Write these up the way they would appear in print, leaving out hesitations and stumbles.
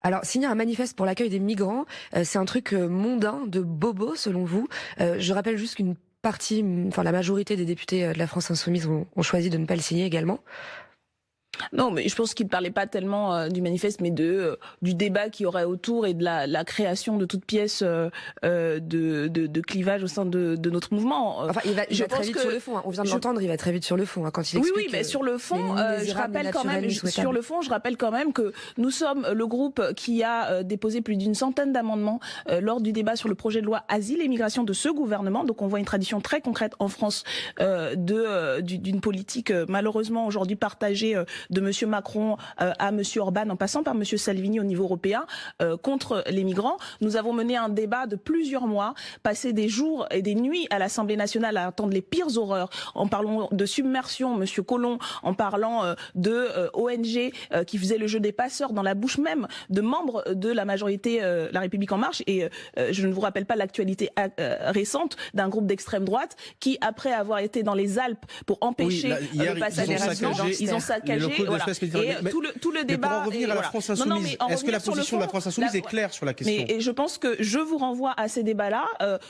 Alors, signer un manifeste pour l'accueil des migrants, c'est un truc mondain, de bobo, selon vous. Je rappelle juste qu'une partie, enfin la majorité des députés de la France Insoumise ont choisi de ne pas le signer également. Non, mais je pense qu'il ne parlait pas tellement du manifeste, mais du débat qu'il y aurait autour et de la création de toute pièce de clivage au sein de notre mouvement. Enfin, il va très vite sur le fond. Hein. On vient de l'entendre, il va très vite sur le fond hein, quand il explique. Oui, mais sur le fond, je rappelle quand même que nous sommes le groupe qui a déposé plus d'une centaine d'amendements lors du débat sur le projet de loi Asile et Migration de ce gouvernement. Donc, on voit une tradition très concrète en France d'une politique malheureusement aujourd'hui partagée de Monsieur Macron à Monsieur Orban, en passant par Monsieur Salvini au niveau européen, contre les migrants. Nous avons mené un débat de plusieurs mois, passé des jours et des nuits à l'Assemblée nationale à entendre les pires horreurs, en parlant de submersion, Monsieur Collomb, en parlant de ONG qui faisaient le jeu des passeurs dans la bouche même de membres de la majorité La République En Marche. Et je ne vous rappelle pas l'actualité récente d'un groupe d'extrême droite qui, après avoir été dans les Alpes pour empêcher le passage des migrants, ils ont saccagé. Voilà. Et tout le débat. Pour en revenir à la France Insoumise, est-ce que la position de la France Insoumise est claire sur la question? Mais je pense que je vous renvoie à ces débats-là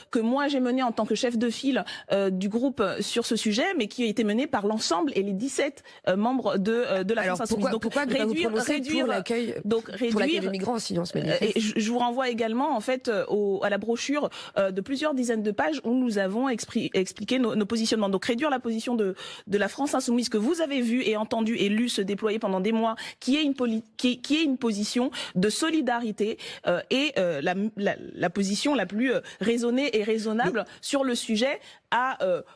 que moi j'ai mené en tant que chef de file du groupe sur ce sujet, mais qui a été mené par l'ensemble et les 17 membres de la France Insoumise. Donc pourquoi réduire l'accueil des migrants sinon ce manifeste? Et je vous renvoie également en fait à la brochure de plusieurs dizaines de pages où nous avons expliqué nos positionnements. Donc réduire la position de la France Insoumise que vous avez vu et entendu et lu se déployer pendant des mois, qui est une position de solidarité et la position la plus raisonnée et raisonnable sur le sujet,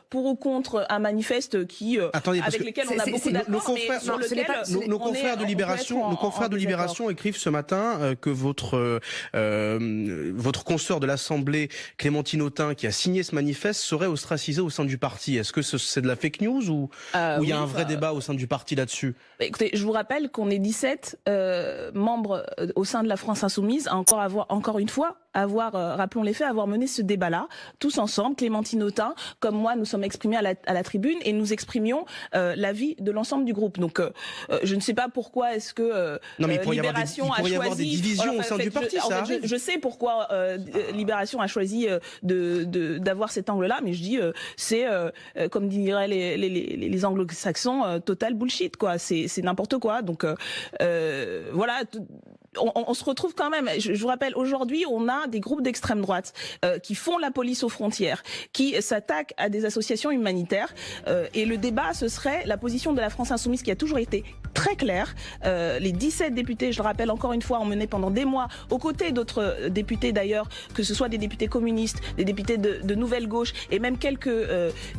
pour ou contre un manifeste avec lequel on a beaucoup d'accords, mais sur lequel nos confrères de Libération écrivent ce matin que votre consoeur de l'Assemblée, Clémentine Autain, qui a signé ce manifeste, serait ostracisée au sein du parti. Est-ce que c'est de la fake news ou il y a un vrai débat au sein du parti là-dessus? Écoutez, je vous rappelle qu'on est 17 membres au sein de la France Insoumise à encore une fois, rappelons les faits, avoir mené ce débat-là, tous ensemble. Clémentine Autain, comme moi, nous sommes exprimés à la tribune et nous exprimions l'avis de l'ensemble du groupe. Donc, je ne sais pas pourquoi est-ce que Libération a choisi... Il pourrait y avoir des divisions au sein du parti, ça arrive. Je sais pourquoi Libération a choisi d'avoir cet angle-là, mais je dis, c'est, comme diraient les anglo-saxons, total bullshit, quoi. C'est n'importe quoi. Donc, voilà... On se retrouve quand même, je vous rappelle, aujourd'hui, on a des groupes d'extrême droite qui font la police aux frontières, qui s'attaquent à des associations humanitaires. Et le débat, ce serait la position de la France Insoumise qui a toujours été très claire. Les 17 députés, je le rappelle encore une fois, ont mené pendant des mois, aux côtés d'autres députés d'ailleurs, que ce soit des députés communistes, des députés de Nouvelle Gauche, et même quelques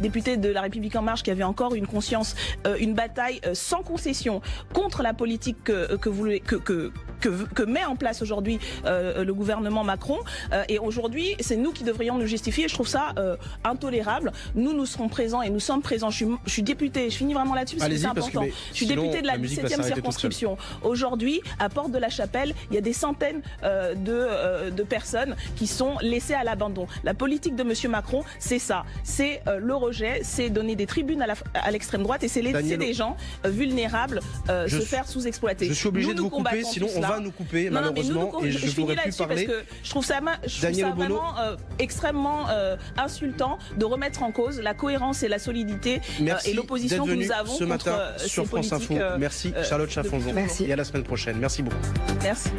députés de La République En Marche qui avaient encore une conscience, une bataille sans concession contre la politique que met en place aujourd'hui le gouvernement Macron. Et aujourd'hui, c'est nous qui devrions nous justifier. Je trouve ça intolérable. Nous serons présents et nous sommes présents. Je suis député, je finis vraiment là-dessus parce que c'est important. Je suis député de la 17e circonscription. Aujourd'hui, à Porte de la Chapelle, il y a des centaines de personnes qui sont laissées à l'abandon. La politique de Monsieur Macron, c'est ça. C'est le rejet, c'est donner des tribunes à l'extrême droite et c'est laisser des gens vulnérables se faire sous-exploiter. Je suis obligé de vous couper, sinon on va nous couper malheureusement et je n'aurais plus parler. Parce que je trouve ça vraiment extrêmement insultant de remettre en cause la cohérence et la solidité et l'opposition que nous avons ce matin sur France Info. Merci Charlotte Chaffanjon. Et à la semaine prochaine. Merci beaucoup. Merci.